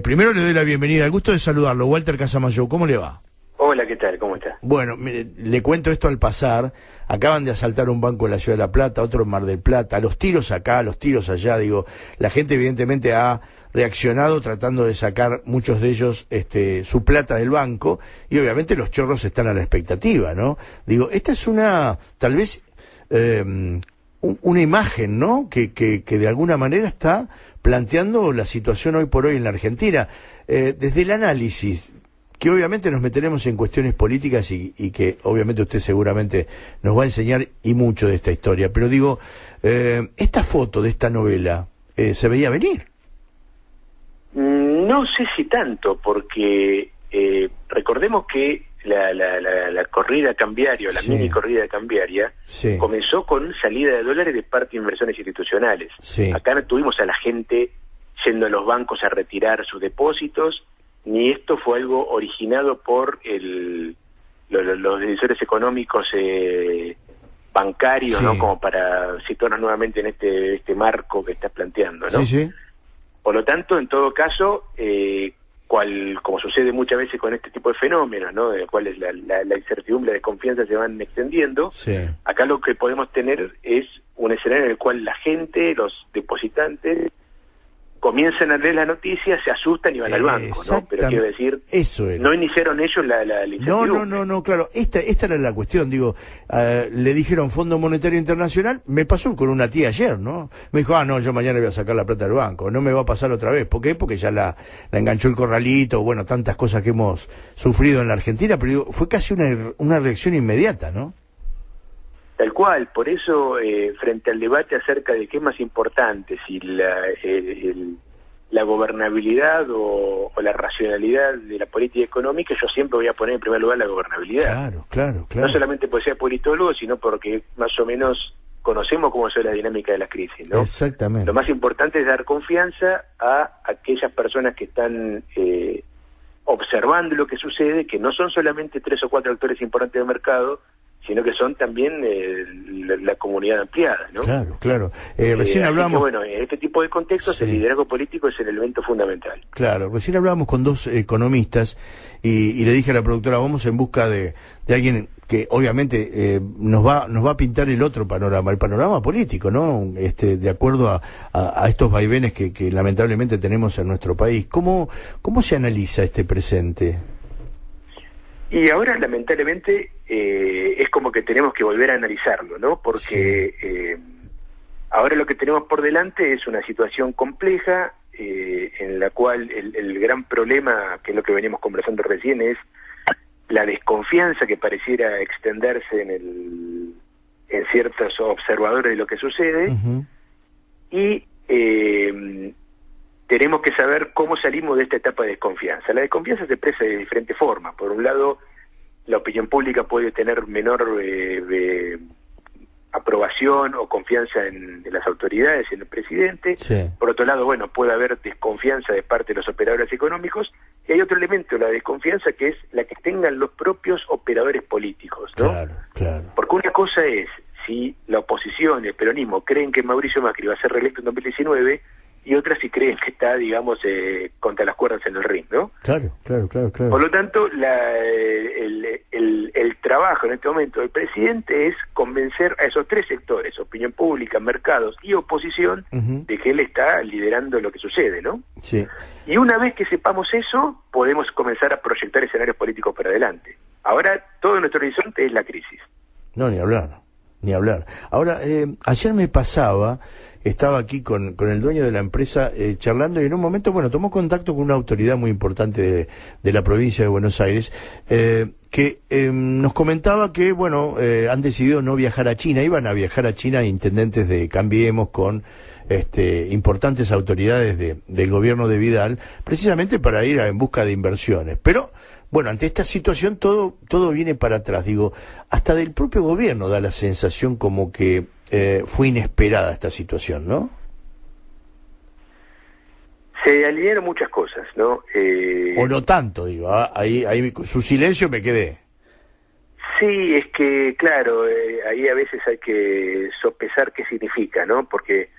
Primero le doy la bienvenida, el gusto de saludarlo, Walter Casamayo, ¿cómo le va? Hola, ¿qué tal? ¿Cómo está? Bueno, mire, le cuento esto al pasar, acaban de asaltar un banco en la Ciudad de La Plata, otro en Mar del Plata, los tiros acá, los tiros allá, digo, la gente evidentemente ha reaccionado tratando de sacar muchos de ellos su plata del banco y obviamente los chorros están a la expectativa, ¿no? Digo, esta es tal vez, una imagen, ¿no? Que de alguna manera está planteando la situación hoy por hoy en la Argentina. Desde el análisis, que obviamente nos meteremos en cuestiones políticas y que obviamente usted seguramente nos va a enseñar y mucho de esta historia, pero digo, esta foto de esta novela, ¿se veía venir? No sé si tanto, porque recordemos que la corrida cambiaria, la mini corrida cambiaria, comenzó con salida de dólares de parte de inversiones institucionales. Acá no tuvimos a la gente yendo a los bancos a retirar sus depósitos, ni esto fue algo originado por los decisores económicos bancarios, ¿no? Como para situarnos nuevamente en este marco que estás planteando, ¿no? Por lo tanto, en todo caso, como sucede muchas veces con este tipo de fenómenos, ¿no? De los cuales la incertidumbre, la desconfianza se van extendiendo, acá lo que podemos tener es un escenario en el cual la gente, los depositantes, comienzan a leer las noticias, se asustan y van al banco, ¿no? Pero quiero decir, no iniciaron ellos la incertidumbre. No, claro, esta era la cuestión, digo, le dijeron Fondo Monetario Internacional, me pasó con una tía ayer, ¿no? Me dijo, no, yo mañana voy a sacar la plata del banco, no me va a pasar otra vez, ¿por qué? Porque ya la enganchó el corralito, bueno, tantas cosas que hemos sufrido en la Argentina, pero digo, fue casi una reacción inmediata, ¿no? Tal cual, por eso frente al debate acerca de qué es más importante, si la gobernabilidad o la racionalidad de la política económica, yo siempre voy a poner en primer lugar la gobernabilidad. Claro. No solamente porque sea politólogo, sino porque más o menos conocemos cómo es la dinámica de las crisis, ¿no? Exactamente. Lo más importante es dar confianza a aquellas personas que están observando lo que sucede, que no son solamente 3 o 4 actores importantes del mercado, sino que son también la comunidad ampliada, ¿no? Claro. Recién hablamos... Bueno, en este tipo de contextos el liderazgo político es el elemento fundamental. Claro, recién hablábamos con dos economistas y le dije a la productora, vamos en busca de alguien que obviamente nos va a pintar el otro panorama, el panorama político, ¿no? De acuerdo a estos vaivenes que lamentablemente tenemos en nuestro país. ¿Cómo se analiza este presente? Y ahora, lamentablemente, es como que tenemos que volver a analizarlo, ¿no? Porque ahora lo que tenemos por delante es una situación compleja, en la cual el gran problema, que es lo que veníamos conversando recién, es la desconfianza que pareciera extenderse en ciertos observadores de lo que sucede, y tenemos que saber cómo salimos de esta etapa de desconfianza. La desconfianza se expresa de diferentes formas. Por un lado, la opinión pública puede tener menor aprobación o confianza en las autoridades, en el presidente. Por otro lado, bueno, puede haber desconfianza de parte de los operadores económicos. Y hay otro elemento, la desconfianza, que es la que tengan los propios operadores políticos, ¿no? Claro. Porque una cosa es si la oposición y el peronismo creen que Mauricio Macri va a ser reelecto en 2019, y otras si creen que está, digamos, contra las cuerdas en el ring, ¿no? Claro. Por lo tanto, el trabajo en este momento del presidente es convencer a esos 3 sectores, opinión pública, mercados y oposición, de que él está liderando lo que sucede, ¿no? Y una vez que sepamos eso, podemos comenzar a proyectar escenarios políticos para adelante. Ahora, todo nuestro horizonte es la crisis. No, ni hablar. Ahora, ayer me pasaba, estaba aquí con el dueño de la empresa charlando y en un momento, bueno, tomó contacto con una autoridad muy importante de la provincia de Buenos Aires, que nos comentaba que, bueno, han decidido no viajar a China, iban a viajar a China intendentes de Cambiemos con importantes autoridades del gobierno de Vidal, precisamente para ir en busca de inversiones, pero... Bueno, ante esta situación todo viene para atrás, digo, hasta del propio gobierno da la sensación como que fue inesperada esta situación, ¿no? Se alinearon muchas cosas, ¿no? O no tanto, digo, ahí su silencio me quedé. Sí, es que, claro, ahí a veces hay que sopesar qué significa, ¿no? Porque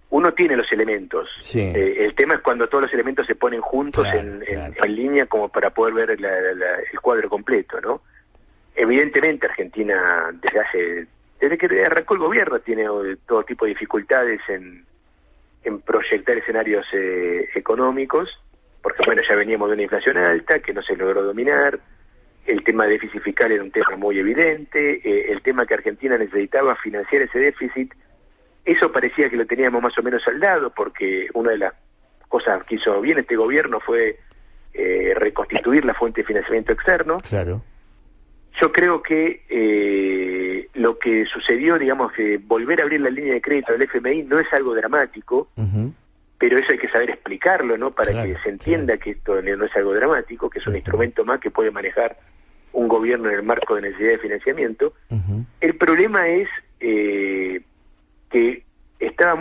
uno tiene los elementos. Sí. El tema es cuando todos los elementos se ponen juntos en línea como para poder ver el cuadro completo, ¿no? Evidentemente Argentina desde que arrancó el gobierno tiene todo tipo de dificultades en proyectar escenarios económicos, porque bueno, ya veníamos de una inflación alta que no se logró dominar, el tema de déficit fiscal era un tema muy evidente, el tema que Argentina necesitaba financiar ese déficit, eso parecía que lo teníamos más o menos saldado, porque una de las cosas que hizo bien este gobierno fue reconstituir la fuente de financiamiento externo. Claro. Yo creo que lo que sucedió, digamos, que volver a abrir la línea de crédito del FMI no es algo dramático, pero eso hay que saber explicarlo, ¿no? Para que se entienda que esto no es algo dramático, que es un instrumento más que puede manejar un gobierno en el marco de necesidad de financiamiento. El problema es que estaba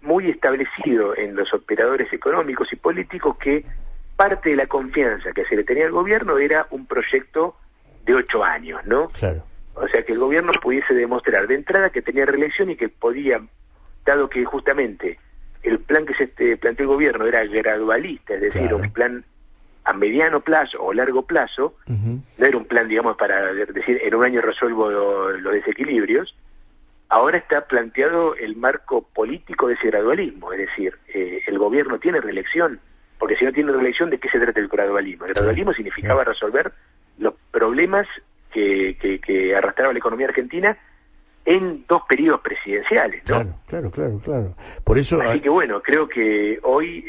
muy establecido en los operadores económicos y políticos que parte de la confianza que se le tenía al gobierno era un proyecto de 8 años, ¿no? Claro. O sea, que el gobierno pudiese demostrar de entrada que tenía reelección y que podía, dado que justamente el plan que se planteó el gobierno era gradualista, es decir, un plan a mediano plazo o largo plazo, no era un plan, digamos, para decir en un año resuelvo los desequilibrios. Ahora está planteado el marco político de ese gradualismo, es decir, el gobierno tiene reelección, porque si no tiene reelección, ¿de qué se trata el gradualismo? El gradualismo significaba resolver los problemas que arrastraba la economía argentina en 2 periodos presidenciales, ¿no? Claro. Por eso... Así que bueno, creo que hoy,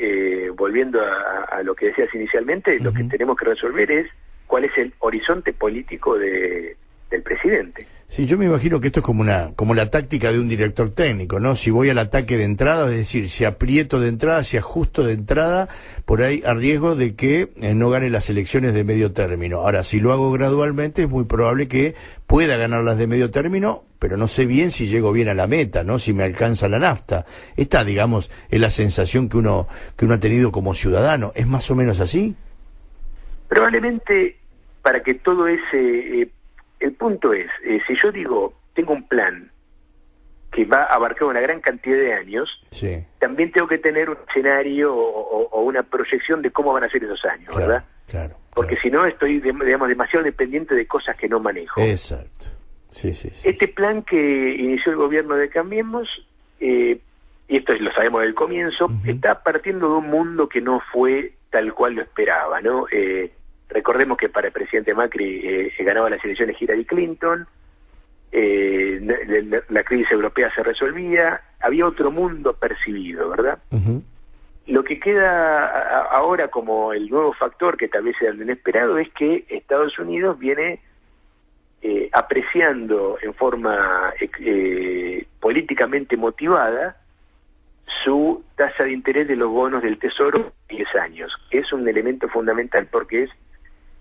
volviendo a lo que decías inicialmente, lo que tenemos que resolver es cuál es el horizonte político del presidente. Sí, yo me imagino que esto es como la táctica de un director técnico, ¿no? Si voy al ataque de entrada, es decir, si aprieto de entrada, si ajusto de entrada, por ahí a riesgo de que no gane las elecciones de medio término. Ahora, si lo hago gradualmente, es muy probable que pueda ganar las de medio término, pero no sé bien si llego bien a la meta, ¿no? Si me alcanza la nafta. Esta, digamos, es la sensación que uno ha tenido como ciudadano. ¿Es más o menos así? Probablemente, para que todo ese... el punto es, si yo digo, tengo un plan que va a abarcar una gran cantidad de años, también tengo que tener un escenario o una proyección de cómo van a ser esos años, ¿verdad? Claro. Porque si no, estoy, digamos, demasiado dependiente de cosas que no manejo. Exacto. Sí. Este plan que inició el gobierno de Cambiemos, y esto lo sabemos del comienzo, está partiendo de un mundo que no fue tal cual lo esperaba, ¿no? Recordemos que para el presidente Macri ganaba las elecciones Hillary Clinton, la crisis europea se resolvía, había otro mundo percibido, ¿verdad? Lo que queda ahora como el nuevo factor, que tal vez sea el inesperado, es que Estados Unidos viene apreciando en forma políticamente motivada su tasa de interés de los bonos del Tesoro 10 años. Es un elemento fundamental porque es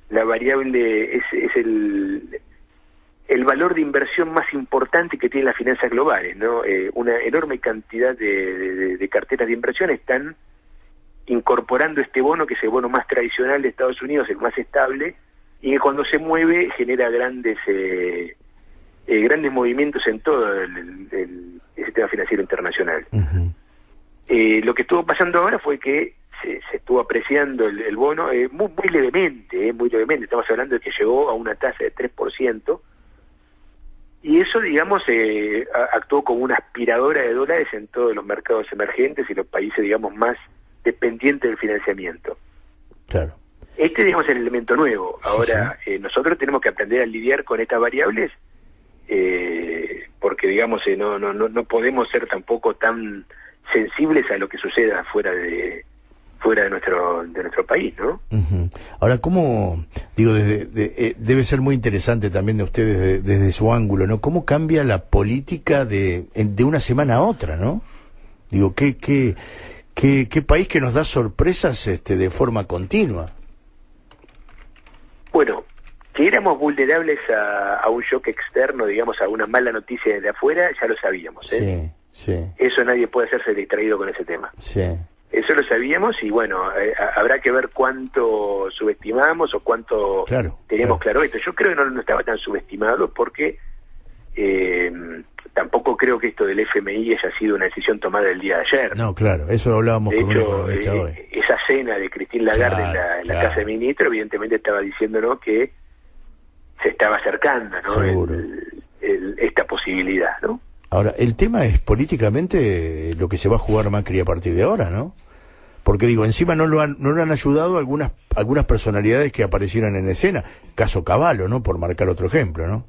la variable, es el valor de inversión más importante que tienen las finanzas globales, ¿no? Una enorme cantidad de carteras de inversión están incorporando este bono, que es el bono más tradicional de Estados Unidos, el más estable, y que cuando se mueve genera grandes movimientos en todo el sistema financiero internacional. Lo que estuvo pasando ahora fue que se estuvo apreciando el bono muy levemente, estamos hablando de que llegó a una tasa de 3%, y eso, digamos, actuó como una aspiradora de dólares en todos los mercados emergentes y los países, digamos, más dependientes del financiamiento. Claro. Digamos, es el elemento nuevo. Ahora, nosotros tenemos que aprender a lidiar con estas variables, porque, digamos, no podemos ser tampoco tan sensibles a lo que suceda fuera de nuestro país, ¿no? Ahora, ¿cómo, digo, debe ser muy interesante también de ustedes desde su ángulo, ¿no? ¿Cómo cambia la política de una semana a otra, ¿no? Digo, ¿qué país que nos da sorpresas de forma continua? Bueno, que éramos vulnerables a un shock externo, digamos, a una mala noticia desde afuera, ya lo sabíamos, ¿eh? Sí. Eso nadie puede hacerse distraído con ese tema. Sí. Eso lo sabíamos y bueno, habrá que ver cuánto subestimamos o cuánto teníamos claro esto. Yo creo que no estaba tan subestimado porque tampoco creo que esto del FMI haya sido una decisión tomada el día de ayer. No, claro, eso hablábamos con un economista hoy. Esa cena de Christine Lagarde en la Casa de Ministros evidentemente estaba diciéndonos que se estaba acercando, ¿no? Esta posibilidad, ¿no? Ahora, el tema es políticamente lo que se va a jugar Macri a partir de ahora, ¿no? Porque digo, encima no lo han ayudado algunas personalidades que aparecieron en escena, caso Cavallo, ¿no? Por marcar otro ejemplo, ¿no?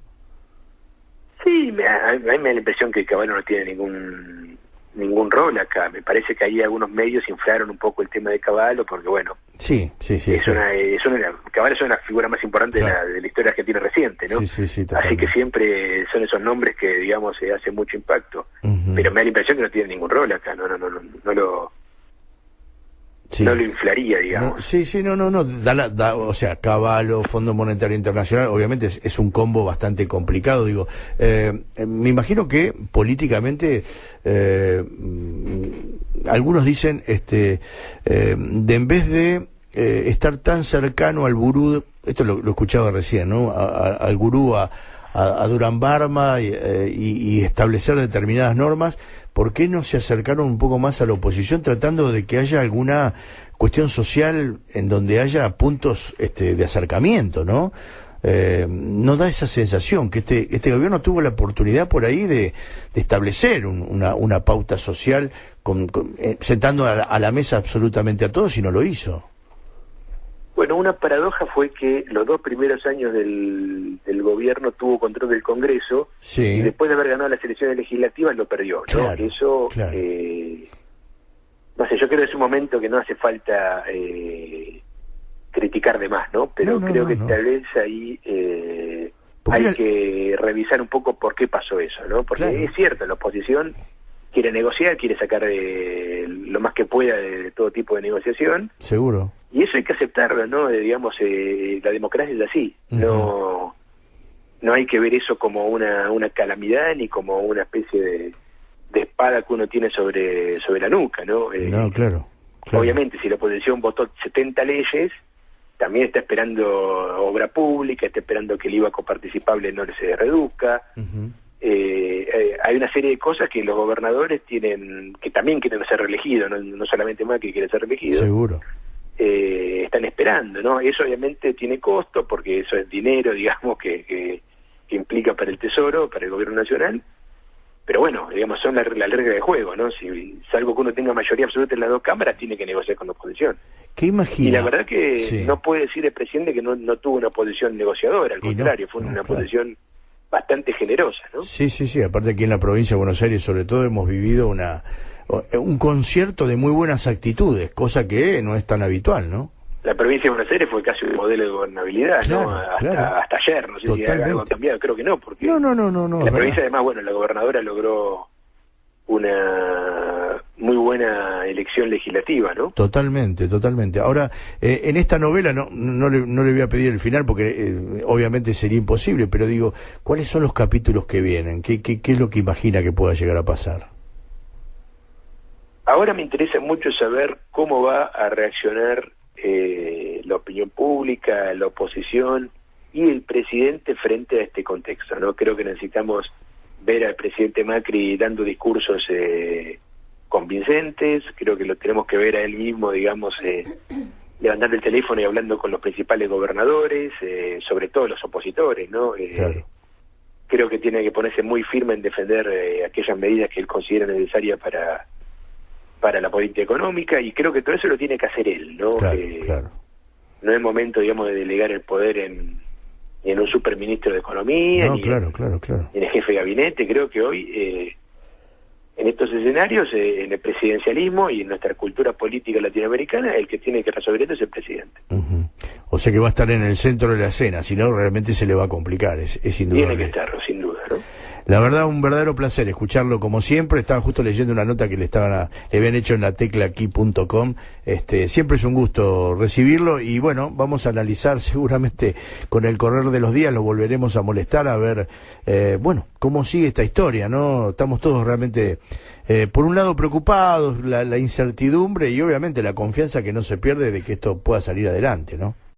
Sí, a mí me da la impresión que Cavallo no tiene ningún rol acá. Me parece que ahí algunos medios inflaron un poco el tema de Cavallo, porque bueno, sí. Cavallo es una figura más importante de la historia argentina reciente, ¿no? Sí, así que siempre son esos nombres que, digamos, hacen mucho impacto. Pero me da la impresión que no tiene ningún rol acá, no lo inflaría, digamos. O sea, Cavallo, Fondo Monetario Internacional, obviamente es un combo bastante complicado, digo. Me imagino que políticamente algunos dicen, en vez de estar tan cercano al gurú, esto lo escuchaba recién, ¿no? Al gurú, a Durán Barba y establecer determinadas normas, ¿por qué no se acercaron un poco más a la oposición tratando de que haya alguna cuestión social en donde haya puntos de acercamiento, ¿no? No da esa sensación que este gobierno tuvo la oportunidad por ahí de establecer una pauta social sentando a la mesa absolutamente a todos, y no lo hizo. Bueno, una paradoja fue que los 2 primeros años del gobierno tuvo control del Congreso, y después de haber ganado las elecciones legislativas lo perdió, ¿no? Claro, eso, claro. No sé, yo creo que es un momento que no hace falta criticar de más, ¿no? Pero creo que tal vez ahí hay que revisar un poco por qué pasó eso, ¿no? Porque es cierto, la oposición quiere negociar, quiere sacar lo más que pueda de todo tipo de negociación. Seguro. Y eso hay que aceptarlo, ¿no? Digamos, la democracia es así. No hay que ver eso como una calamidad ni como una especie de espada que uno tiene sobre la nuca, ¿no? Claro. Obviamente, si la oposición votó 70 leyes, también está esperando obra pública, está esperando que el IVA coparticipable no se reduzca. Hay una serie de cosas que los gobernadores que también quieren ser reelegidos, no solamente Macri quiere ser reelegido. Seguro. Están esperando, ¿no? Eso obviamente tiene costo, porque eso es dinero, digamos, que implica para el Tesoro, para el Gobierno Nacional. Pero bueno, digamos, son la regla de juego, ¿no? Si salvo que uno tenga mayoría absoluta en las 2 cámaras, tiene que negociar con la oposición. ¿Qué imagina? Y la verdad que no puede decir el presidente que no tuvo una posición negociadora, al contrario, fue una posición bastante generosa, ¿no? Sí, aparte aquí en la provincia de Buenos Aires, sobre todo, hemos vivido un concierto de muy buenas actitudes, cosa que no es tan habitual, ¿no? La provincia de Buenos Aires fue casi un modelo de gobernabilidad, ¿no? Hasta ayer, no sé Totalmente. Si algo ha cambiado, creo que no, porque no. En la provincia, además, bueno, la gobernadora logró una muy buena elección legislativa, ¿no? Totalmente. Ahora, en esta novela no le voy a pedir el final porque obviamente sería imposible, pero digo, ¿cuáles son los capítulos que vienen? ¿Qué es lo que imagina que pueda llegar a pasar? Ahora me interesa mucho saber cómo va a reaccionar la opinión pública, la oposición y el presidente frente a este contexto, ¿no? Creo que necesitamos ver al presidente Macri dando discursos convincentes. Creo que lo tenemos que ver a él mismo, digamos, levantando el teléfono y hablando con los principales gobernadores, sobre todo los opositores, ¿no? Claro. Creo que tiene que ponerse muy firme en defender aquellas medidas que él considera necesarias para la política económica, y creo que todo eso lo tiene que hacer él, ¿no? Claro. No es momento, digamos, de delegar el poder en un superministro de Economía, ni en el jefe de gabinete. Creo que hoy, en estos escenarios, en el presidencialismo y en nuestra cultura política latinoamericana, el que tiene que resolver esto es el presidente. O sea que va a estar en el centro de la escena, si no realmente se le va a complicar, es indudable. Tiene que estarlo, sin duda, ¿no? La verdad, un verdadero placer escucharlo como siempre. Estaba justo leyendo una nota que le habían hecho en la teclaaqui.com. Siempre es un gusto recibirlo, y bueno, vamos a analizar seguramente con el correr de los días, lo volveremos a molestar a ver, cómo sigue esta historia, ¿no? Estamos todos realmente, por un lado preocupados, la incertidumbre y obviamente la confianza que no se pierde de que esto pueda salir adelante, ¿no?